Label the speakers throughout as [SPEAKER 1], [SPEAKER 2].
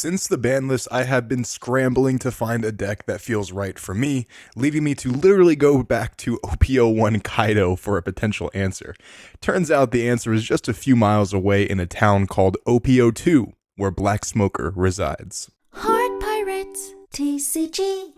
[SPEAKER 1] Since the ban list, I have been scrambling to find a deck that feels right for me, leading me to literally go back to OP01 Kaido for a potential answer. Turns out the answer is just a few miles away in a town called OP02, where Black Smoker resides.
[SPEAKER 2] Heart Pirates, TCG.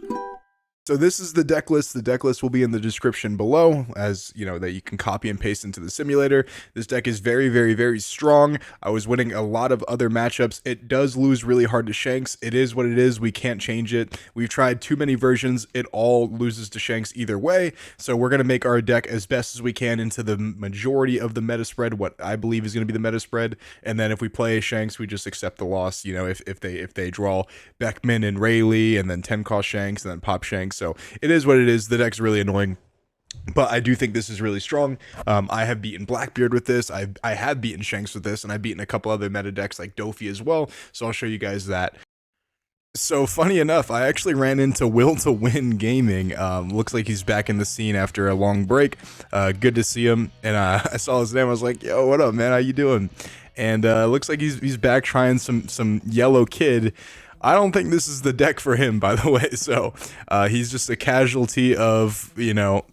[SPEAKER 1] So this is the deck list. The deck list will be in the description below, as you know, that you can copy and paste into the simulator. This deck is very, very, very strong. I was winning a lot of other matchups. It does lose really hard to Shanks. It is what it is. We can't change it. We've tried too many versions. It all loses to Shanks either way. So we're going to make our deck as best as we can into the majority of the meta spread, what I believe is going to be the meta spread. And then if we play Shanks, we just accept the loss. You know, if they draw Beckman and Rayleigh and then 10 cost Shanks and then pop Shanks. So it is what it is. The deck's really annoying, but I do think this is really strong. I have beaten Blackbeard with this. I have beaten Shanks with this, and I've beaten a couple other meta decks like Dofi as well. So I'll show you guys that. So funny enough, I actually ran into Will to Win Gaming. Looks like he's back in the scene after a long break. Good to see him. And I saw his name. I was like, "Yo, what up, man? How you doing?" And looks like he's back trying some Yellow Kid. I don't think this is the deck for him, by the way. So he's just a casualty of, you know,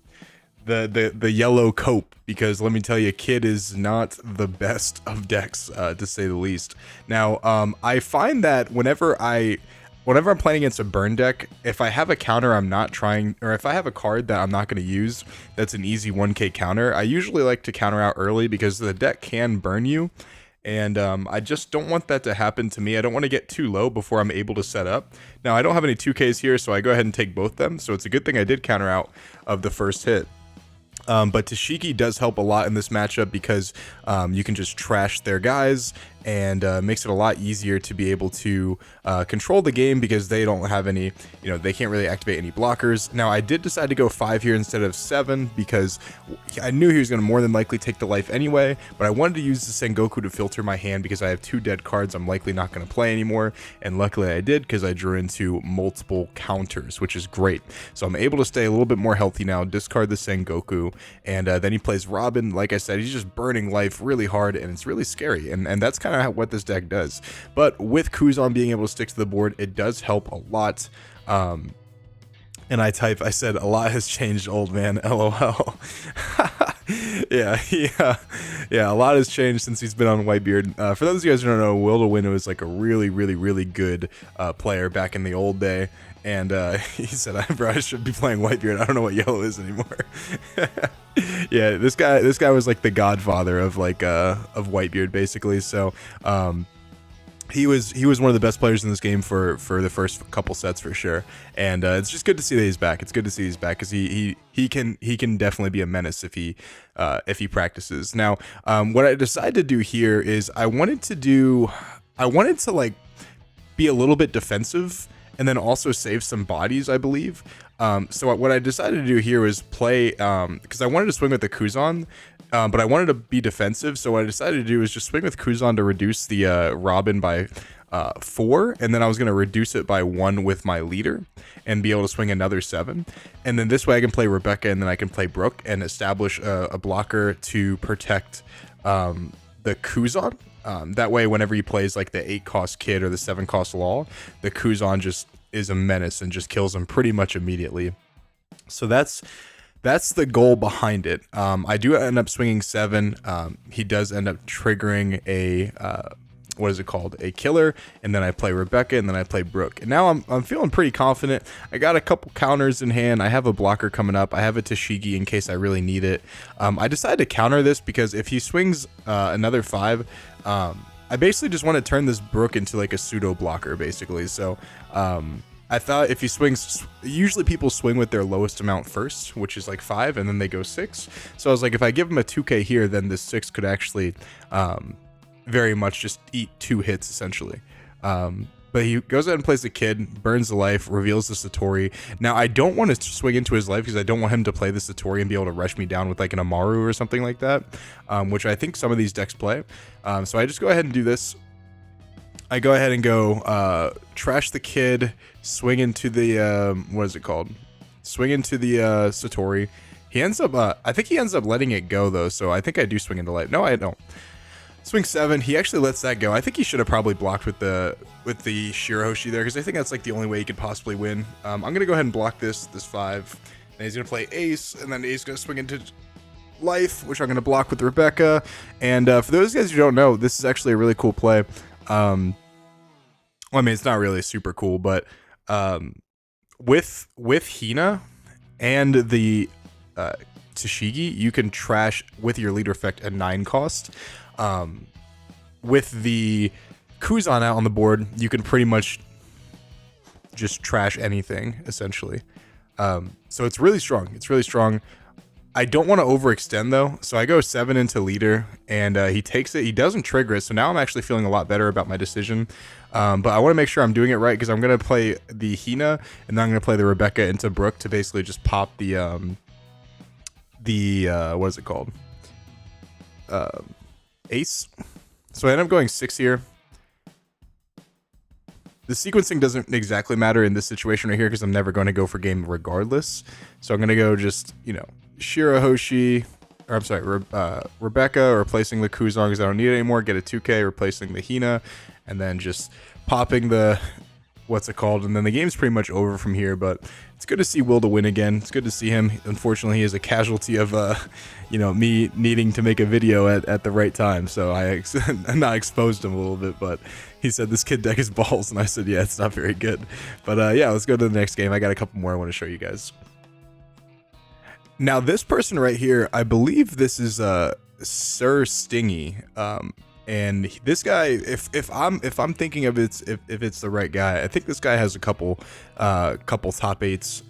[SPEAKER 1] the yellow cope, because let me tell you, Kid is not the best of decks, to say the least. Now, I find that whenever I'm playing against a burn deck, if I have a counter I'm not trying, or if I have a card that I'm not going to use, that's an easy 1k counter, I usually like to counter out early because the deck can burn you. And I just don't want that to happen to me. I don't want to get too low before I'm able to set up. Now, I don't have any 2Ks here, so I go ahead and take both them. So it's a good thing I did counter out of the first hit. But Tashiki does help a lot in this matchup because you can just trash their guys, and makes it a lot easier to be able to control the game because they don't have any, you know, they can't really activate any blockers. Now, I did decide to go 5 here instead of 7 because I knew he was going to more than likely take the life anyway, but I wanted to use the Sengoku to filter my hand because I have 2 dead cards I'm likely not going to play anymore, and luckily I did because I drew into multiple counters, which is great. So I'm able to stay a little bit more healthy now, discard the Sengoku, and then he plays Robin. Like I said, he's just burning life really hard, and it's really scary, and that's kind of what this deck does. But with Kuzan being able to stick to the board, it does help a lot. And I said, a lot has changed, old man, LOL. yeah, a lot has changed since he's been on Whitebeard. For those of you guys who don't know, Will to Win was like a really, really, really good player back in the old day. And he said, I should be playing Whitebeard. I don't know what yellow is anymore. Yeah, this guy was like the godfather of Whitebeard, basically. So he was one of the best players in this game for the first couple sets for sure. And it's just good to see that he's back. It's good to see he's back because he can definitely be a menace if he practices. Now, what I decided to do here is I wanted to like be a little bit defensive and then also save some bodies, I believe. So what I decided to do here was play, because I wanted to swing with the Kuzan, but I wanted to be defensive. So what I decided to do was just swing with Kuzan to reduce the Robin by 4, and then I was going to reduce it by 1 with my leader and be able to swing another 7. And then this way I can play Rebecca, and then I can play Brooke and establish a blocker to protect the Kuzan. That way, whenever he plays like the 8 cost Kid or the 7 cost Law, the Kuzan just is a menace and just kills him pretty much immediately. So that's the goal behind it. I do end up swinging 7. He does end up triggering a what is it called? A killer, and then I play Rebecca, and then I play Brooke. And now I'm feeling pretty confident. I got a couple counters in hand. I have a blocker coming up. I have a Tashigi in case I really need it. I decided to counter this because if he swings another 5, I basically just want to turn this Brooke into like a pseudo blocker, basically. So I thought if he swings, usually people swing with their lowest amount first, which is like 5, and then they go 6. So I was like, if I give him a 2k here, then this 6 could actually very much just eat 2 hits essentially. But he goes out and plays the Kid, burns the life, reveals the Satori. Now I don't want to swing into his life because I don't want him to play the Satori and be able to rush me down with like an Amaru or something like that, which I think some of these decks play. So I just go ahead and do this. I go ahead and go trash the Kid, swing into the what is it called? Swing into the Satori. He ends up I think he ends up letting it go though, so I think I do swing into life. No, I don't. Swing 7, he actually lets that go. I think he should have probably blocked with the Shirahoshi there, because I think that's like the only way he could possibly win. I'm gonna go ahead and block this 5, and he's gonna play Ace, and then Ace gonna swing into Life, which I'm gonna block with Rebecca. And for those guys who don't know, this is actually a really cool play. Well, I mean, it's not really super cool, but with Hina and the Tashigi, you can trash with your leader effect a 9 cost. With the Kuzan out on the board, you can pretty much just trash anything, essentially. So it's really strong. It's really strong. I don't want to overextend, though, so I go 7 into leader, and he takes it. He doesn't trigger it, so now I'm actually feeling a lot better about my decision. But I want to make sure I'm doing it right, because I'm going to play the Hina, and then I'm going to play the Rebecca into Brook to basically just pop the what is it called? Ace. So I end up going 6 here. The sequencing doesn't exactly matter in this situation right here, because I'm never going to go for game regardless. So I'm going to go just, Shirahoshi, or I'm sorry, Rebecca, replacing the Kuzan because I don't need it anymore. Get a 2K, replacing the Hina, and then just popping the, what's it called? And then the game's pretty much over from here, but it's good to see Will to win again. It's good to see him. Unfortunately, he is a casualty of, me needing to make a video at the right time. So I not exposed him a little bit, but he said this kid deck is balls, and I said, yeah, it's not very good. But yeah, let's go to the next game. I got a couple more I want to show you guys. Now, this person right here, I believe this is Sir Stingy. And this guy, if I'm thinking of if it's the right guy, I think this guy has a couple top 8s,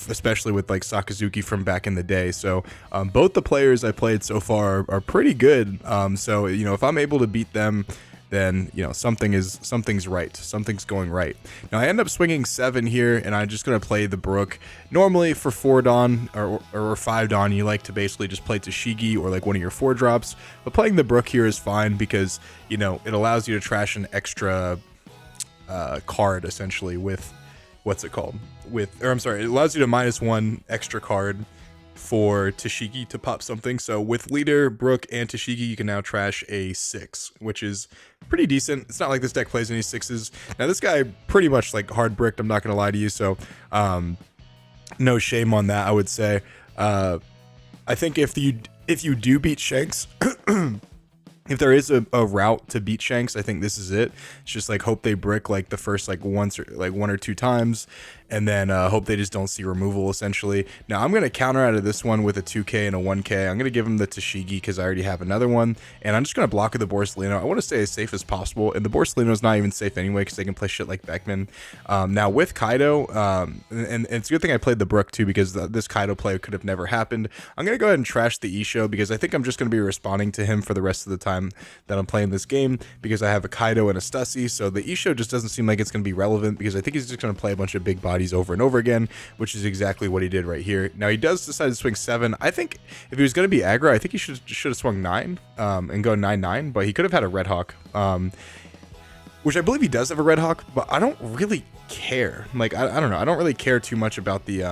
[SPEAKER 1] especially with like Sakazuki from back in the day. So both the players I played so far are pretty good. So if I'm able to beat them, then something's right. Something's going right. Now I end up swinging 7 here, and I'm just gonna play the Brook. Normally for 4 Dawn or 5 Dawn, you like to basically just play Tashigi or like one of your 4 drops. But playing the Brook here is fine because it allows you to trash an extra card essentially with what's it called? It allows you to -1 extra card for Tashigi to pop something. So with leader, Brook, and Tashigi, you can now trash a 6, which is pretty decent. It's not like this deck plays any 6s. Now this guy pretty much like hard bricked, I'm not gonna lie to you, so no shame on that, I would say. I think if you do beat Shanks, if there is a route to beat Shanks, I think this is it. It's just like hope they brick like the first like 1 or 2 times, and then hope they just don't see removal essentially. Now I'm gonna counter out of this one with a 2K and a 1K. I'm gonna give him the Tashigi because I already have another one, and I'm just gonna block with the Borsalino. I want to stay as safe as possible, and the Borsalino is not even safe anyway because they can play shit like Beckman. Now with Kaido, and it's a good thing I played the Brook too because this Kaido play could have never happened. I'm gonna go ahead and trash the Isho because I think I'm just gonna be responding to him for the rest of the time that I'm playing this game because I have a Kaido and a Stussy, so the Isho just doesn't seem like it's going to be relevant because I think he's just going to play a bunch of big bodies over and over again, which is exactly what he did right here. Now he does decide to swing 7. I think if he was going to be aggro, I think he should have swung 9 and go 9-9, but he could have had a Red Hawk, which I believe he does have a Red Hawk, but I don't really care. Like I don't know, I don't really care too much about the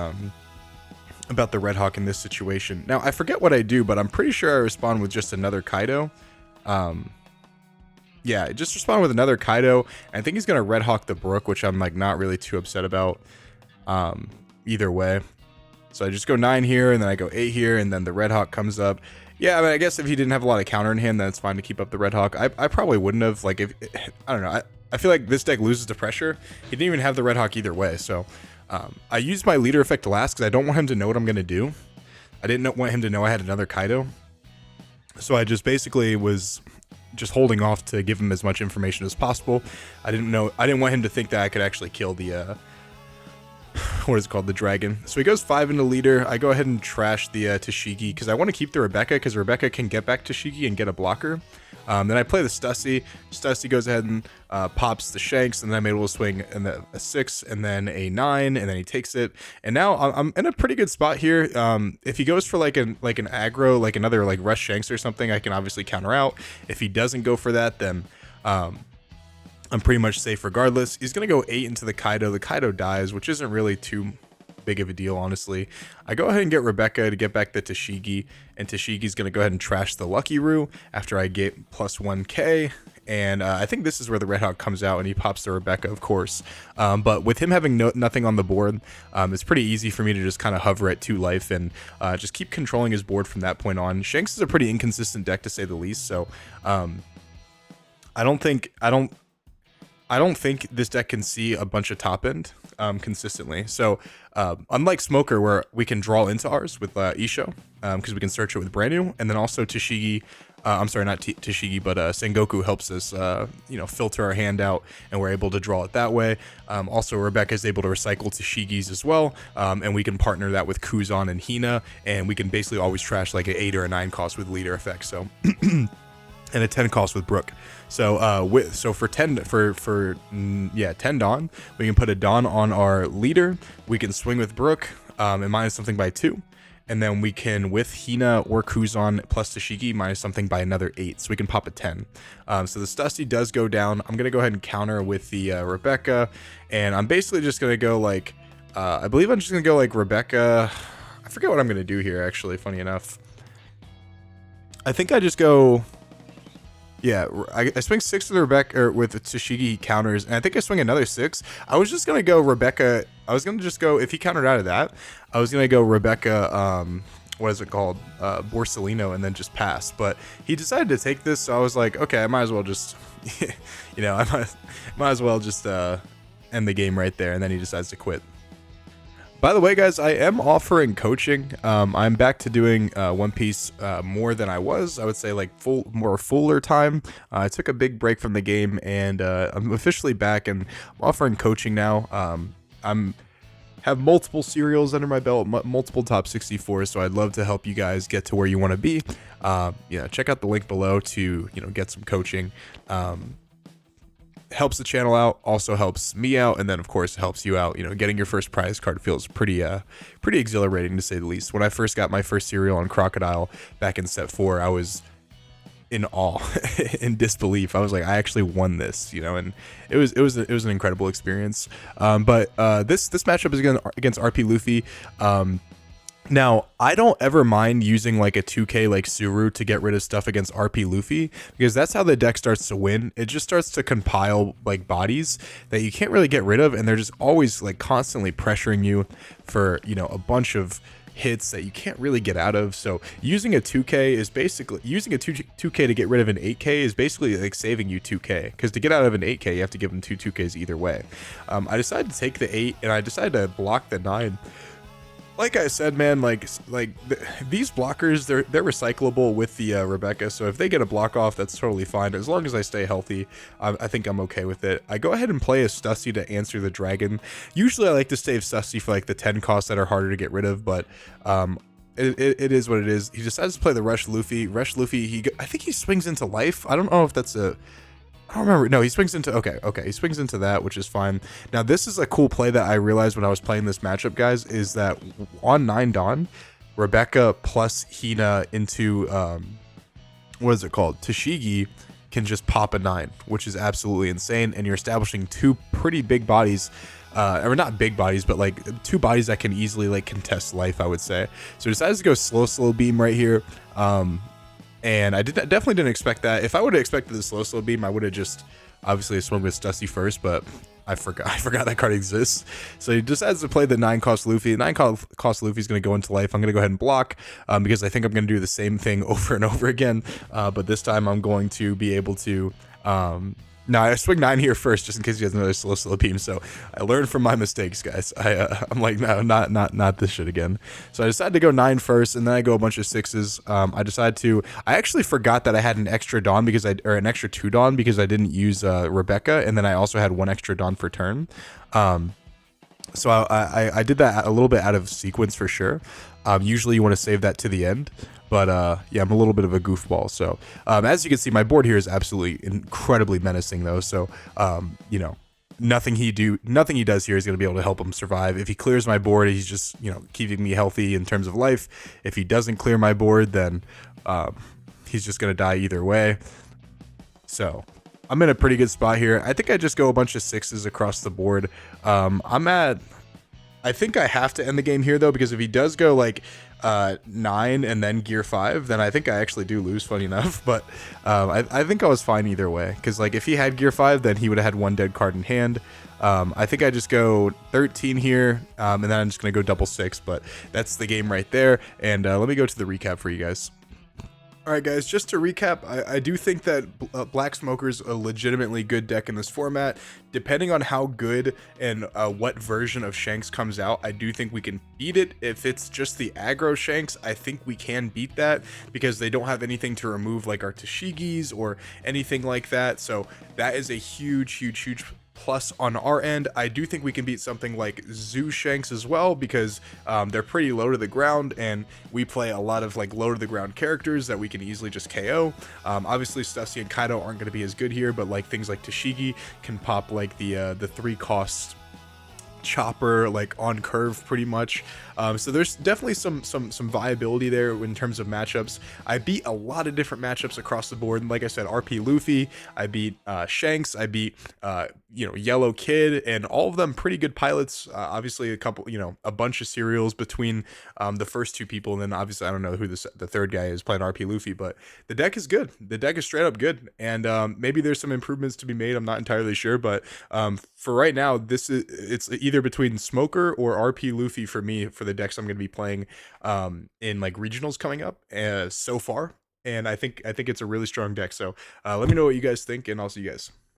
[SPEAKER 1] Red Hawk in this situation. Now I forget what I do, but I'm pretty sure I respond with just another Kaido. Yeah, just respond with another Kaido. I think he's gonna Red Hawk the Brook, which I'm like not really too upset about either way. So I just go 9 here, and then I go 8 here, and then the Red Hawk comes up. Yeah, I mean, I guess if he didn't have a lot of counter in hand, then it's fine to keep up the Red Hawk. I probably wouldn't have, like, if I don't know. I feel like this deck loses to pressure. He didn't even have the Red Hawk either way. So I used my leader effect last because I don't want him to know what I'm gonna do. I didn't want him to know I had another Kaido. So I just basically was just holding off to give him as much information as possible. I didn't want him to think that I could actually kill the what is it called, the dragon. So he goes 5 into leader. I go ahead and trash the Tashigi because I want to keep the Rebecca because Rebecca can get back Tashigi and get a blocker. Then I play the Stussy. Stussy goes ahead and pops the Shanks, and then I'm able to swing a 6 and then a 9, and then he takes it. And now I'm in a pretty good spot here. If he goes for like an aggro, like another like rush Shanks or something, I can obviously counter out. If he doesn't go for that, then I'm pretty much safe regardless. He's gonna go 8 into the Kaido. The Kaido dies, which isn't really too big of a deal, honestly. I go ahead and get Rebecca to get back the Tashigi, and Tashigi's going to go ahead and trash the Lucky Roo after I get plus 1k. And I think this is where the Red Hawk comes out and he pops the Rebecca, of course. But with him having nothing on the board, it's pretty easy for me to just kind of hover at 2 life and just keep controlling his board from that point on. Shanks is a pretty inconsistent deck, to say the least. So I don't think this deck can see a bunch of top end consistently. So unlike Smoker, where we can draw into ours with Isho, because we can search it with brand new, and then also Tashigi. I'm sorry, not Tashigi, but Sengoku helps us, filter our hand out, and we're able to draw it that way. Also, Rebecca is able to recycle Tashigi's as well, and we can partner that with Kuzan and Hina, and we can basically always trash like an 8 or a 9 cost with leader effects. So. And a 10 cost with Brook. So for 10 Dawn, we can put a Dawn on our leader. We can swing with Brook and minus something by 2. And then we can, with Hina or Kuzan plus Tashigi, minus something by another 8. So we can pop a 10. So the Stussy does go down. I'm going to go ahead and counter with the Rebecca. And I'm basically just going to go like, I believe I'm just going to go like Rebecca. I forget what I'm going to do here, actually, funny enough. I think I just go... Yeah, I swing 6 with Rebecca, or with Tashigi counters, and I think I swing another 6. I was just going to go Rebecca. I was going to just go, if he countered out of that, I was going to go Rebecca, what is it called? Borsellino, and then just pass. But he decided to take this, so I was like, okay, I might as well just, I might as well just end the game right there, and then he decides to quit. By the way, guys, I am offering coaching. I'm back to doing One Piece more than I was. I would say like more fuller time. I took a big break from the game, and I'm officially back, and I'm offering coaching now. I'm have multiple serials under my belt, multiple top 64s, so I'd love to help you guys get to where you want to be. Check out the link below to get some coaching. Helps the channel out, also helps me out, and then of course helps you out. Getting your first prize card feels pretty exhilarating, to say the least. When I first got my first serial on Crocodile back in set 4, I was in awe in disbelief. I was like, I actually won this, and it was an incredible experience. But this matchup is against RP Luffy. Now, I don't ever mind using like a 2k like Suru to get rid of stuff against RP Luffy, because that's how the deck starts to win. It just starts to compile like bodies that you can't really get rid of, and they're just always like constantly pressuring you for, a bunch of hits that you can't really get out of. So using a 2k is basically, using a 2k to get rid of an 8k is basically like saving you 2k, because to get out of an 8k, you have to give them 2 2ks either way. I decided to take the 8, and I decided to block the 9. Like I said, man, these blockers, they're recyclable with the Rebecca, so if they get a block off, that's totally fine. As long as I stay healthy, I think I'm okay with it. I go ahead and play a Stussy to answer the dragon. Usually I like to save Stussy for like the 10 costs that are harder to get rid of, but it is what it is. He decides to play the Rush Luffy. I think he swings into life. I don't know if that's a... I don't remember. No, he swings into... Okay. He swings into that, which is fine. Now, this is a cool play that I realized when I was playing this matchup, guys, is that on 9 Dawn, Rebecca plus Hina into... what is it called? Tashigi can just pop a 9, which is absolutely insane, and you're establishing 2 pretty big bodies, or not big bodies, but like 2 bodies that can easily like contest life, I would say. So he decides to go slow beam right here. And I definitely didn't expect that. If I would have expected the slow beam, I would have just obviously swung with Stussy first, but I forgot that card exists. So he decides to play the 9 cost Luffy. 9 cost Luffy is going to go into life. I'm going to go ahead and block because I think I'm going to do the same thing over and over again. But this time I'm going to be able to... No, I swing 9 here first, just in case he has another slow beam. So I learned from my mistakes, guys. I'm like, no, not this shit again. So I decided to go 9 first, and then I go a bunch of 6s. I actually forgot that I had an extra Dawn or an extra 2 Dawn because I didn't use Rebecca, and then I also had 1 extra Dawn for turn. So I did that a little bit out of sequence for sure. Usually you want to save that to the end. But yeah, I'm a little bit of a goofball. So as you can see, my board here is absolutely incredibly menacing, though. So nothing he does here is going to be able to help him survive. If he clears my board, he's just keeping me healthy in terms of life. If he doesn't clear my board, then he's just going to die either way. So I'm in a pretty good spot here. I think I just go a bunch of 6s across the board. I'm at I think I have to end the game here though, because if he does go like 9 and then gear 5, then I think I actually do lose, funny enough. But I think I was fine either way, because like if he had gear 5, then he would have had one dead card in hand. I think I just go 13 here, and then I'm just gonna go double 6, but that's the game right there. And let me go to the recap for you guys. Alright guys, just to recap, I do think that Black Smoker's a legitimately good deck in this format. Depending on how good and what version of Shanks comes out, I do think we can beat it. If it's just the aggro Shanks, I think we can beat that, because they don't have anything to remove like our Tashigis or anything like that. So that is a huge plus on our end. I do think we can beat something like Zoo Shanks as well, because they're pretty low to the ground, and we play a lot of like low to the ground characters that we can easily just KO. Obviously Stussy and Kaido aren't going to be as good here, but like things like Tashigi can pop like the 3 cost chopper like on curve pretty much. So there's definitely some viability there in terms of matchups. I beat a lot of different matchups across the board, and like I said, RP Luffy, I beat Shanks, I beat Yellow Kid, and all of them pretty good pilots. Obviously a couple, a bunch of serials between the first 2 people, and then obviously I don't know who the third guy is playing RP Luffy, but the deck is good. The deck is straight up good, and maybe there's some improvements to be made. I'm not entirely sure, but for right now, it's either between Smoker or RP Luffy for me for the decks I'm going to be playing in like regionals coming up so far. And I think it's a really strong deck. So let me know what you guys think, and I'll see you guys.